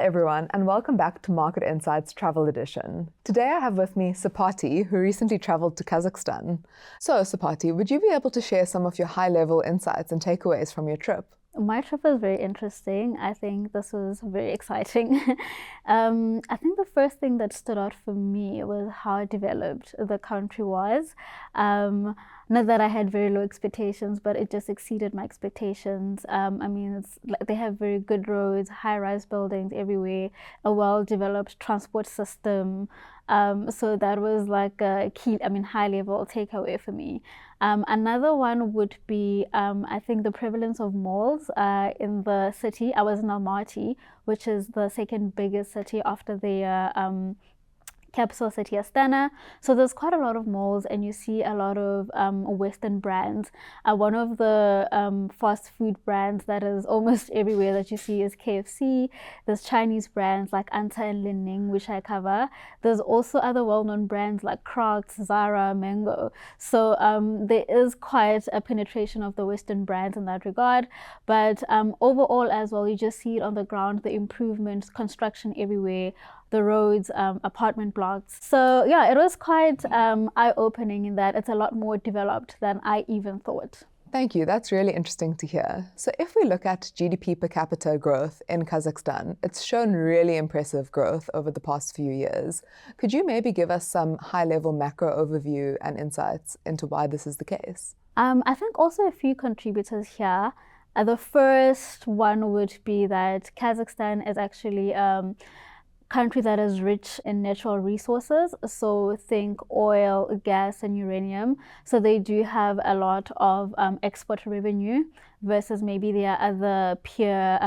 everyone, and welcome back to Market Insights Travel Edition. Today I have with me Seipati, who recently traveled to Kazakhstan. So Seipati, would you be able to share some of your high-level insights and takeaways from your trip? My trip was very interesting. I think this was very exciting. I think the first thing that stood out for me was how developed the country was. Not that I had very low expectations, but it just exceeded my expectations. They have very good roads, high-rise buildings everywhere, a well-developed transport system. So that was like a key, high-level takeaway for me. Another one would be, I think, the prevalence of malls in the city. I was in Almaty, which is the second biggest city after the capital city Astana. So there's quite a lot of malls, and you see a lot of Western brands. One of the fast food brands that is almost everywhere that you see is KFC. There's Chinese brands like Anta and Lining, which I cover. There's also other well-known brands like Crocs, Zara, Mango. So there is quite a penetration of the Western brands in that regard. But overall as well, you just see it on the ground, the improvements, construction everywhere, the roads, apartment blocks. So yeah, it was quite eye-opening in that it's a lot more developed than I even thought. Thank you. That's really interesting to hear. So if we look at GDP per capita growth in Kazakhstan, it's shown really impressive growth over the past few years. Could you maybe give us some high-level macro overview and insights into why this is the case? I think also a few contributors here. The first one would be that Kazakhstan is actually country that is rich in natural resources, so think oil, gas, and uranium. So they do have a lot of export revenue versus maybe their other peer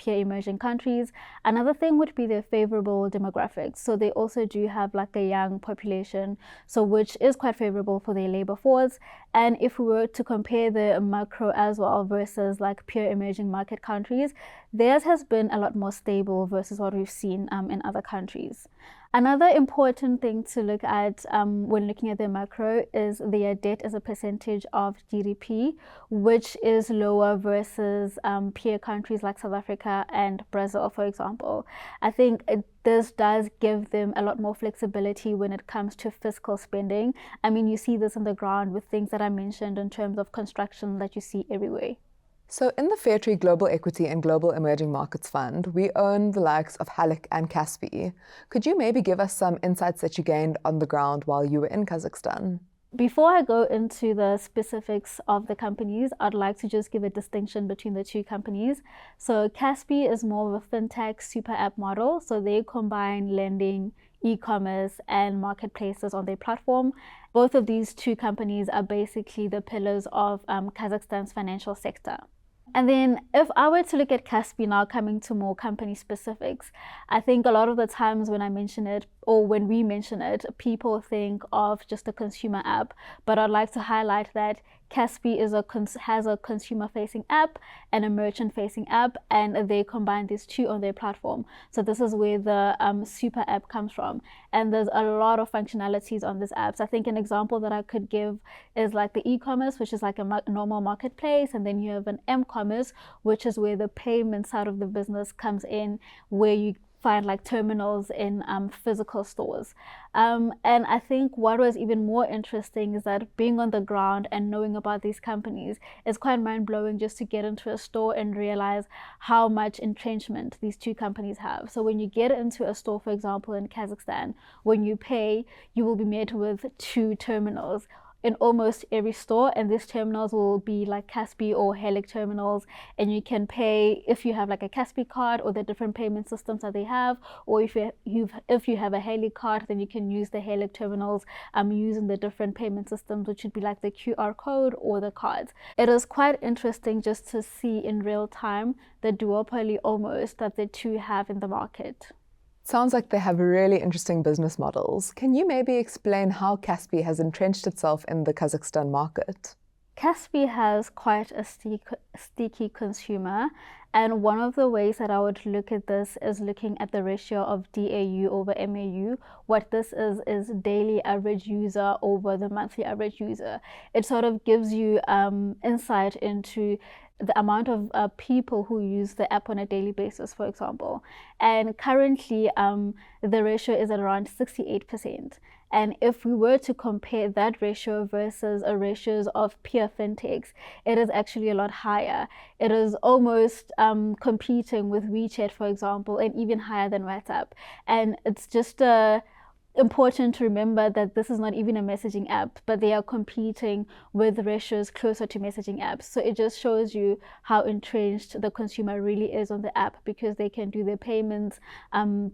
emerging countries. Another thing would be their favorable demographics. So they also do have like a young population, so which is quite favorable for their labor force. And if we were to compare the macro as well versus like peer emerging market countries, theirs has been a lot more stable versus what we've seen in other countries. Another important thing to look at when looking at the macro is their debt as a percentage of GDP, which is lower versus peer countries like South Africa and Brazil, for example. I think this does give them a lot more flexibility when it comes to fiscal spending. I mean, you see this on the ground with things that I mentioned in terms of construction that you see everywhere. So in the Fairtree Global Equity and Global Emerging Markets Fund, we own the likes of Halyk and Kaspi. Could you maybe give us some insights that you gained on the ground while you were in Kazakhstan? Before I go into the specifics of the companies, I'd like to just give a distinction between the two companies. So Kaspi is more of a fintech super app model. So they combine lending, e-commerce, and marketplaces on their platform. Both of these two companies are basically the pillars of Kazakhstan's financial sector. And then if I were to look at Kaspi now, coming to more company specifics, I think a lot of the times when I mention it, or when we mention it, people think of just a consumer app. But I'd like to highlight that Kaspi has a consumer-facing app and a merchant-facing app, and they combine these two on their platform. So this is where the super app comes from. And there's a lot of functionalities on this app. So I think an example that I could give is like the e-commerce, which is like a normal marketplace. And then you have an m-commerce, which is where the payment side of the business comes in, where you find like terminals in physical stores. And I think what was even more interesting is that being on the ground and knowing about these companies is quite mind-blowing, just to get into a store and realize how much entrenchment these two companies have. So when you get into a store, for example, in Kazakhstan, when you pay, you will be met with two terminals in almost every store, and these terminals will be like Kaspi or Halyk terminals, and you can pay if you have like a Kaspi card or the different payment systems that they have, or if you have a Halyk card, then you can use the Halyk terminals using the different payment systems, which would be like the QR code or the cards. It is quite interesting just to see in real time the duopoly almost that the two have in the market. Sounds like they have really interesting business models. Can you maybe explain how Kaspi has entrenched itself in the Kazakhstan market? Kaspi has quite a sticky consumer, and one of the ways that I would look at this is looking at the ratio of DAU over MAU. What this is daily average user over the monthly average user. It sort of gives you insight into the amount of people who use the app on a daily basis, for example. And currently, the ratio is at around 68%. And if we were to compare that ratio versus a ratios of peer fintechs, it is actually a lot higher. It is almost competing with WeChat, for example, and even higher than WhatsApp. And it's just important to remember that this is not even a messaging app, but they are competing with ratios closer to messaging apps. So it just shows you how entrenched the consumer really is on the app, because they can do their payments,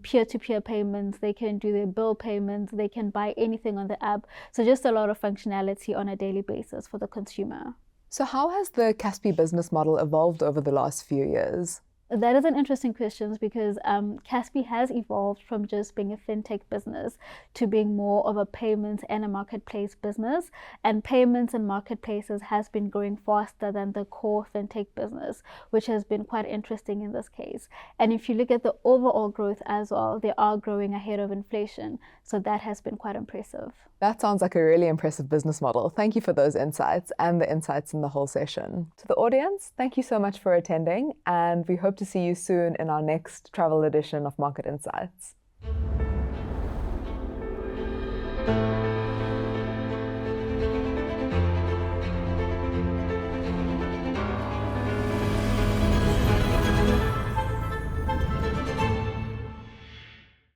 peer-to-peer payments, they can do their bill payments, they can buy anything on the app. So just a lot of functionality on a daily basis for the consumer. So how has the Kaspi business model evolved over the last few years? That is an interesting question, because Kaspi has evolved from just being a fintech business to being more of a payments and a marketplace business. And payments and marketplaces has been growing faster than the core fintech business, which has been quite interesting in this case. And if you look at the overall growth as well, they are growing ahead of inflation. So that has been quite impressive. That sounds like a really impressive business model. Thank you for those insights and the insights in the whole session. To the audience, thank you so much for attending, and we hope to see you soon in our next travel edition of Market Insights.